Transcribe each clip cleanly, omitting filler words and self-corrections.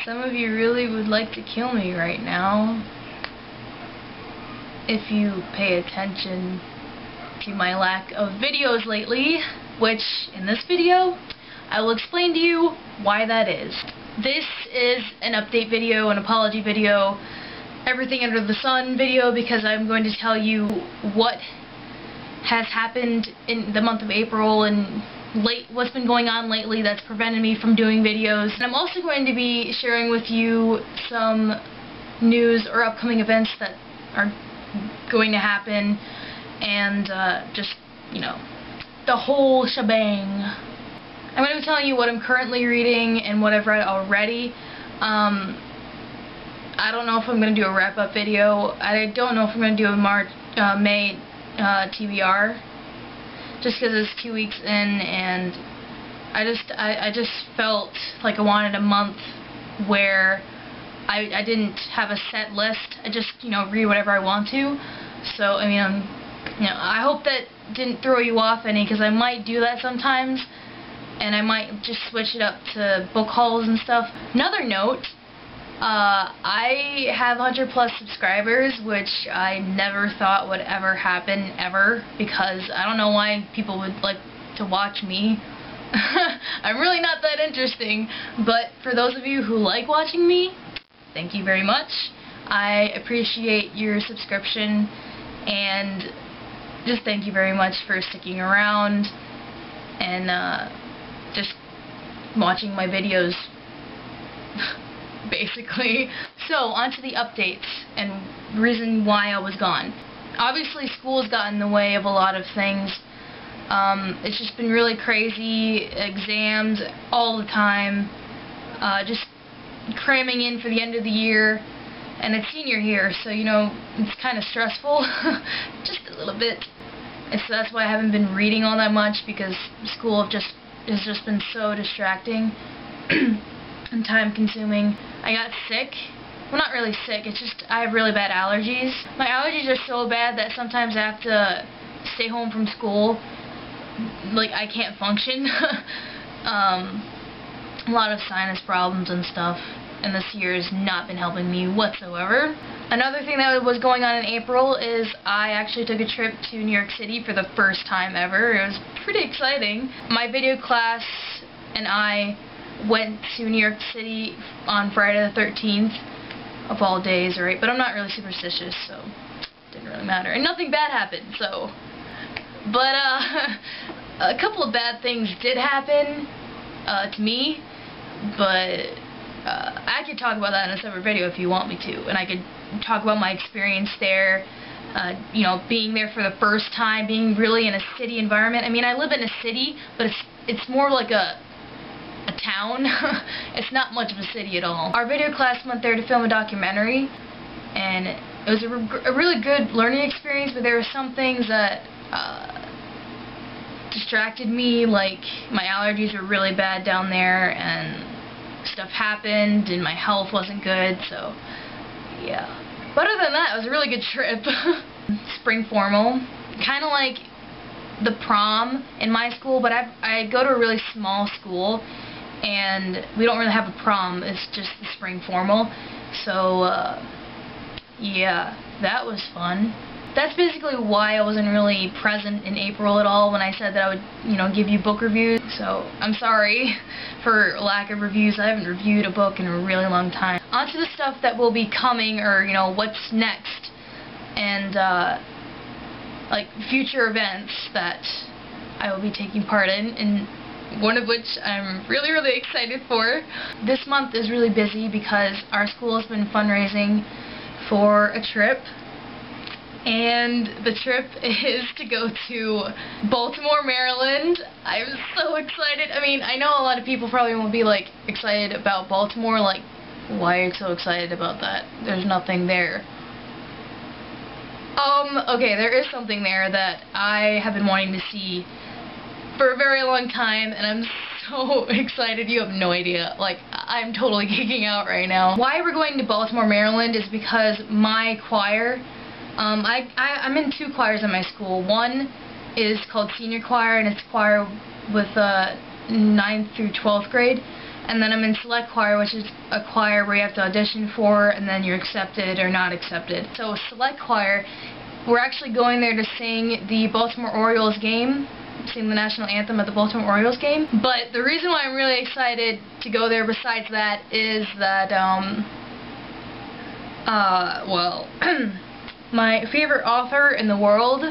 Some of you really would like to kill me right now. If you pay attention to my lack of videos lately, which in this video, I will explain to you why that is. This is an update video, an apology video, everything under the sun video, because I'm going to tell you what has happened in the month of April and what's been going on lately that's prevented me from doing videos. And I'm also going to be sharing with you some news or upcoming events that are going to happen, and just, you know, the whole shebang. I'm going to be telling you what I'm currently reading and what I've read already. I don't know if I'm going to do a wrap-up video. I don't know if I'm going to do a May TBR, just because it's 2 weeks in, and I just felt like I wanted a month where I didn't have a set list. I just, you know, read whatever I want to. So, I mean, you know, I hope that didn't throw you off any, because I might do that sometimes, and I might just switch it up to book hauls and stuff. Another note, I have 100+ subscribers, which I never thought would ever happen, ever, because I don't know why people would like to watch me. I'm really not that interesting, but for those of you who like watching me, thank you very much. I appreciate your subscription, and just thank you very much for sticking around and just watching my videos, basically. So, on to the updates and reason why I was gone. Obviously, school's got in the way of a lot of things. It's just been really crazy, exams all the time, just cramming in for the end of the year, and it's senior year, so, you know, it's kind of stressful, just a little bit. And so that's why I haven't been reading all that much, because school has just been so distracting and time consuming. I got sick. Well, not really sick, it's just I have really bad allergies. My allergies are so bad that sometimes I have to stay home from school. Like, I can't function. A lot of sinus problems and stuff, and this year has not been helping me whatsoever. Another thing that was going on in April is I actually took a trip to New York City for the first time ever. It was pretty exciting. My video class and I went to New York City on Friday the 13th, of all days, right? But I'm not really superstitious, so it didn't really matter. And nothing bad happened, so. But, a couple of bad things did happen to me, but I could talk about that in a separate video if you want me to, and I could talk about my experience there, you know, being there for the first time, being really in a city environment. I mean, I live in a city, but it's more like a town. It's not much of a city at all. Our video class went there to film a documentary, and it was a really good learning experience, but there were some things that distracted me, like my allergies were really bad down there, and stuff happened, and my health wasn't good, so yeah. But other than that, it was a really good trip. Spring formal, kind of like the prom in my school, but I go to a really small school, and we don't really have a prom, it's just the spring formal, so yeah, that was fun. That's basically why I wasn't really present in April at all when I said that I would, you know, give you book reviews. So, I'm sorry for lack of reviews. I haven't reviewed a book in a really long time. On to the stuff that will be coming, or, you know, what's next, and, like, future events that I will be taking part in, and one of which I'm really, really excited for. This month is really busy because our school has been fundraising for a trip. And the trip is to go to Baltimore, Maryland. I'm so excited. I mean, I know a lot of people probably won't be, like, excited about Baltimore. Like, why are you so excited about that? There's nothing there. Okay, there is something there that I have been wanting to see for a very long time, and I'm so excited. You have no idea. Like, I'm totally geeking out right now. Why we're going to Baltimore, Maryland is because my choir, I'm in two choirs in my school. One is called senior choir, and it's choir with 9th through 12th grade, And then I'm in select choir, which is a choir where you have to audition for, and then you're accepted or not accepted. So select choir, we're actually going there to sing the Baltimore Orioles game, sing the national anthem at the Baltimore Orioles game. But the reason why I'm really excited to go there besides that is that, well, my favorite author in the world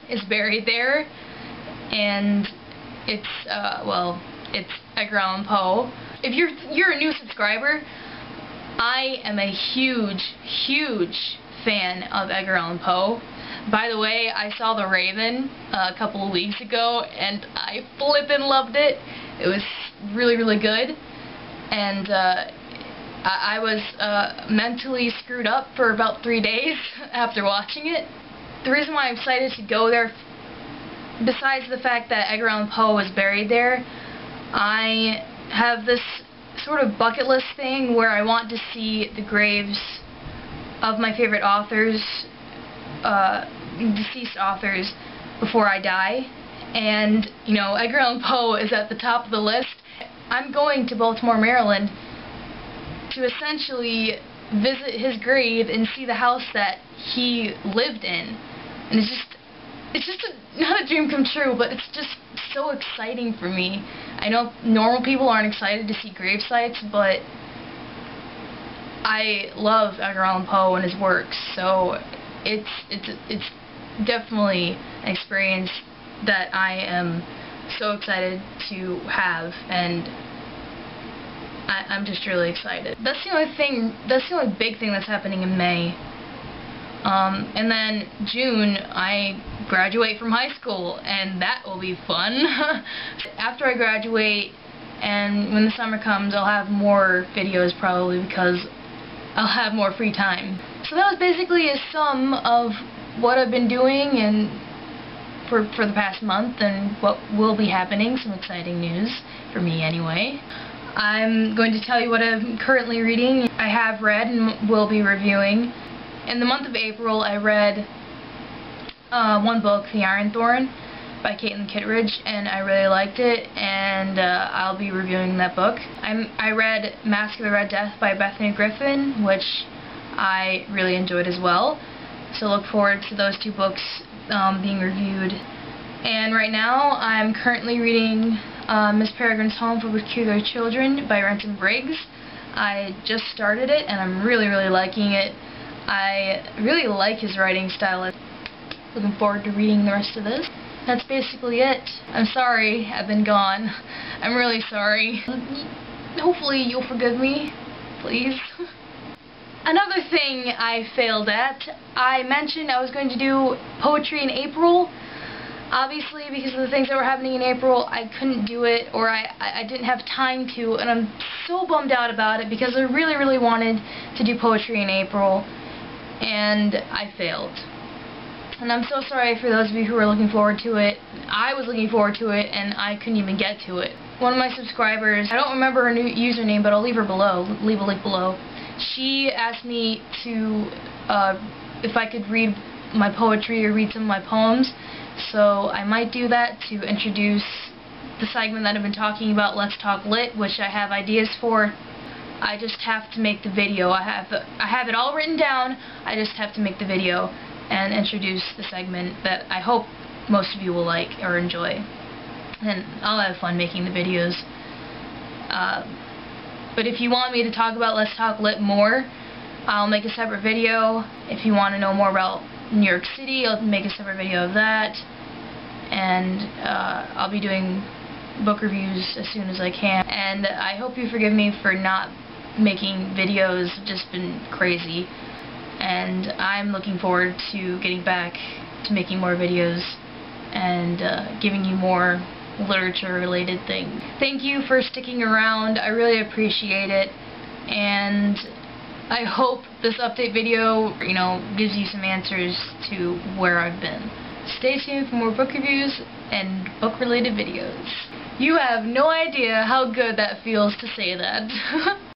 is buried there, and it's, well, it's Edgar Allan Poe. If you're a new subscriber, I am a huge fan of Edgar Allan Poe. By the way, I saw The Raven a couple of weeks ago, and I flippin' loved it. It was really good, and I was mentally screwed up for about 3 days after watching it. The reason why I'm excited to go there, besides the fact that Edgar Allan Poe is buried there, I have this sort of bucket list thing where I want to see the graves of my favorite authors, deceased authors, before I die. And, you know, Edgar Allan Poe is at the top of the list. I'm going to Baltimore, Maryland to essentially visit his grave and see the house that he lived in. And it's just not a dream come true, but it's just so exciting for me. I know normal people aren't excited to see grave sites, but I love Edgar Allan Poe and his works, so it's definitely an experience that I am so excited to have, and I'm just really excited. That's the only big thing that's happening in May. And then June, I graduate from high school, and that will be fun. After I graduate, and when the summer comes, I'll have more videos probably because I'll have more free time. So that was basically a sum of what I've been doing and for the past month and what will be happening, some exciting news, for me anyway. I'm going to tell you what I'm currently reading. I have read and will be reviewing. In the month of April, I read one book, The Iron Thorn, by Caitlin Kittredge, and I really liked it, and I'll be reviewing that book. I read Mask of the Red Death by Bethany Griffin, which I really enjoyed as well. So look forward to those two books being reviewed. And right now, I'm currently reading Miss Peregrine's Home for Peculiar Children by Renton Briggs. I just started it, and I'm really liking it. I really like his writing style. Looking forward to reading the rest of this. That's basically it. I'm sorry I've been gone. I'm really sorry. Hopefully you'll forgive me, please. Another thing I failed at, I mentioned I was going to do poetry in April. Obviously, because of the things that were happening in April, I couldn't do it, or I didn't have time to, and I'm so bummed out about it because I really wanted to do poetry in April, and I failed. And I'm so sorry for those of you who were looking forward to it. I was looking forward to it, and I couldn't even get to it. One of my subscribers, I don't remember her new username, but I'll leave her below, leave a link below. She asked me to, if I could read my poetry or read some of my poems. So I might do that to introduce the segment that I've been talking about, Let's Talk Lit, which I have ideas for. I just have to make the video. I have it all written down. I just have to make the video and introduce the segment that I hope most of you will like or enjoy. And I'll have fun making the videos. But if you want me to talk about Let's Talk Lit more, I'll make a separate video. If you want to know more about New York City, I'll make a separate video of that. And I'll be doing book reviews as soon as I can. And I hope you forgive me for not making videos. I've just been crazy. And I'm looking forward to getting back to making more videos and giving you more literature-related things. Thank you for sticking around. I really appreciate it. And I hope this update video, you know, gives you some answers to where I've been. Stay tuned for more book reviews and book-related videos. You have no idea how good that feels to say that.